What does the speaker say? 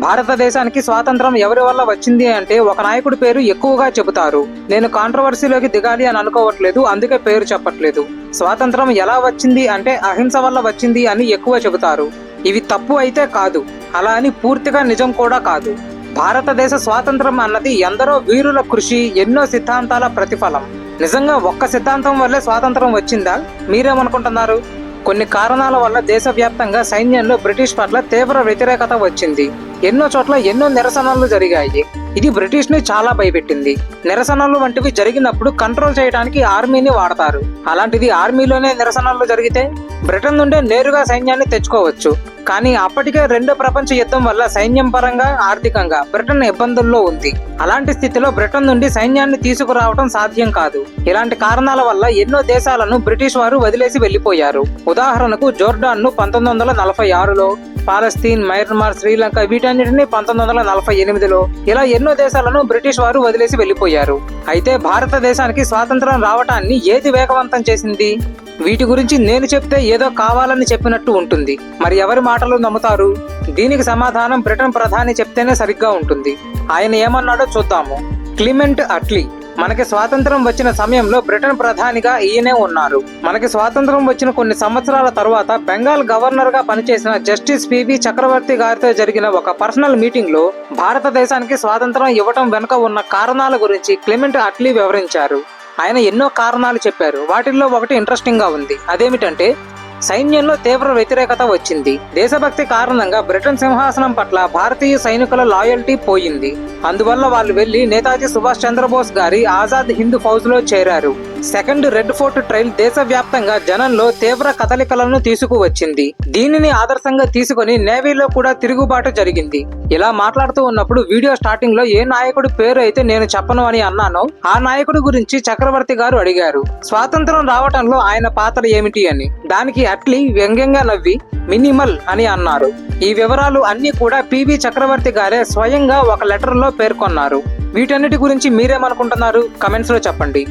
భారతదేశానికి స్వాతంత్రం ఎవరి వల్ల వచ్చింది అంటే ఒక నాయకుడి పేరు ఎక్కువగా చెబుతారు. నేను కాంట్రవర్సీలోకి దిగాలి అని అనుకోవట్లేదు, అందుకే పేరు చెప్పట్లేదు. స్వాతంత్రం ఎలా వచ్చింది అంటే అహింస వల్ల వచ్చింది అని ఎక్కువ చెబుతారు. ఇవి తప్పు అయితే కాదు, అలా అని పూర్తిగా నిజం కూడా కాదు. భారతదేశ స్వాతంత్రం అన్నది ఎందరో వీరుల కృషి, ఎన్నో సిద్ధాంతాల ప్రతిఫలం. నిజంగా ఒక్క సిద్ధాంతం వల్లే స్వాతంత్రం వచ్చిందా? మీరేమనుకుంటున్నారు? కొన్ని కారణాల వల్ల దేశవ్యాప్తంగా సైన్యంలో బ్రిటిష్ పట్ల తీవ్ర వ్యతిరేకత వచ్చింది. ఎన్నో చోట్ల ఎన్నో నిరసనలు జరిగాయి. ఇది బ్రిటిష్ ని చాలా భయపెట్టింది. నిరసనలు వంటివి జరిగినప్పుడు కంట్రోల్ చేయడానికి ఆర్మీని వాడతారు. అలాంటిది ఆర్మీలోనే నిరసనలు జరిగితే బ్రిటన్ నుండే నేరుగా సైన్యాన్ని తెచ్చుకోవచ్చు. కానీ అప్పటికే రెండో ప్రపంచ యుద్ధం వల్ల సైన్యం పరంగా, ఆర్థికంగా బ్రిటన్ ఇబ్బందుల్లో ఉంది. అలాంటి స్థితిలో బ్రిటన్ నుండి సైన్యాన్ని తీసుకురావడం సాధ్యం కాదు. ఇలాంటి కారణాల వల్ల ఎన్నో దేశాలను బ్రిటిష్ వారు వదిలేసి వెళ్లిపోయారు. ఉదాహరణకు జోర్డాన్ ను 1946లో, పాలస్తీన్, మయన్మార్, శ్రీలంక వీటన్నిటిని 1948లో, ఇలా ఎన్నో దేశాలను బ్రిటిష్ వారు వదిలేసి వెళ్లిపోయారు. అయితే భారతదేశానికి స్వాతంత్రం రావటాన్ని ఏది వేగవంతం చేసింది? వీటి గురించి నేను చెప్తే ఏదో కావాలని చెప్పినట్టు ఉంటుంది. మరి ఎవరి మాటలు నమ్ముతారు? దీనికి సమాధానం బ్రిటన్ ప్రధాని చెప్తేనే సరిగ్గా ఉంటుంది. ఆయన ఏమన్నాడో చూద్దాము. క్లిమెంట్ అట్లీ. మనకి స్వాతంత్రం వచ్చిన సమయంలో బ్రిటన్ ప్రధానిగా ఈయనే ఉన్నారు. మనకి స్వాతంత్రం వచ్చిన కొన్ని సంవత్సరాల తర్వాత బెంగాల్ గవర్నర్ గా పనిచేసిన జస్టిస్ పివి చక్రవర్తి గారితో జరిగిన ఒక పర్సనల్ మీటింగ్ లో భారతదేశానికి స్వాతంత్రం ఇవ్వటం వెనుక ఉన్న కారణాల గురించి క్లిమెంట్ అట్లీ వివరించారు. ఆయన ఎన్నో కారణాలు చెప్పారు. వాటిల్లో ఒకటి ఇంట్రెస్టింగ్ గా ఉంది. అదేమిటంటే సైన్యంలో తీవ్ర వ్యతిరేకత వచ్చింది. దేశభక్తి కారణంగా బ్రిటన్ సింహాసనం పట్ల భారతీయ సైనికుల లాయల్టీ పోయింది. అందువల్ల వాళ్ళు వెళ్లి నేతాజీ సుభాష్ చంద్రబోస్ గారి ఆజాద్ హింద్ ఫౌజ్ లో చేరారు. సెకండ్ రెడ్ ఫోర్ట్ ట్రైల్ దేశవ్యాప్తంగా జనంలో తీవ్ర కదలికలను తీసుకువచ్చింది. దీనిని ఆదర్శంగా తీసుకుని నేవీలో కూడా తిరుగుబాటు జరిగింది. ఇలా మాట్లాడుతూ ఉన్నప్పుడు వీడియో స్టార్టింగ్ లో ఏ నాయకుడి పేరు అయితే నేను చెప్పను అని అన్నానో ఆ నాయకుడి గురించి చక్రవర్తి గారు అడిగారు. స్వాతంత్రం రావటంలో ఆయన పాత్ర ఏమిటి అని. దానికి అట్లీ వ్యంగ్యంగా నవ్వి మినిమల్ అని అన్నారు. ఈ వివరాలు అన్ని కూడా పివి చక్రవర్తి గారే స్వయంగా ఒక లెటర్ లో పేర్కొన్నారు. వీటన్నిటి గురించి మీరేమనుకుంటున్నారు? కమెంట్స్ లో చెప్పండి.